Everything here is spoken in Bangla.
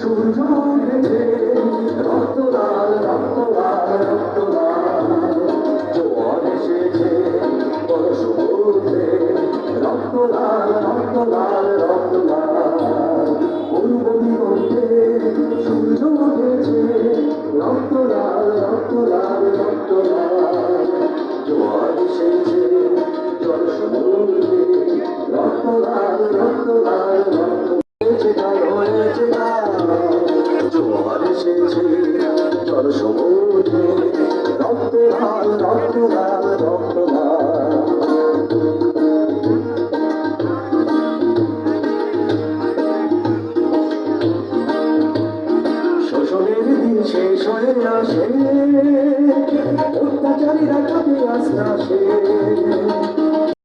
সূর্য উঠেছে রক্ত লাল রক্ত লাল রক্ত লাল জোয়ার এসেছে পরশুতে রক্ত লাল রক্ত লাল রক্ত লাল পূর্ব দিগন্তে সূর্য উঠেছে রক্ত লাল রক্ত লাল রক্ত লাল জোয়ার এসেছে জল সমুদ্রে রক্ত লাল রক্ত লাল রক্ত হয়েছে গান জোয়ার এসেছে জল সমুদ্রে রক্ত লাল রক্ত লাল রক্ত লাল শোষণের দিন শেষ হয়ে আসে অত্যাচারীরা কাঁপে আস্তে আসে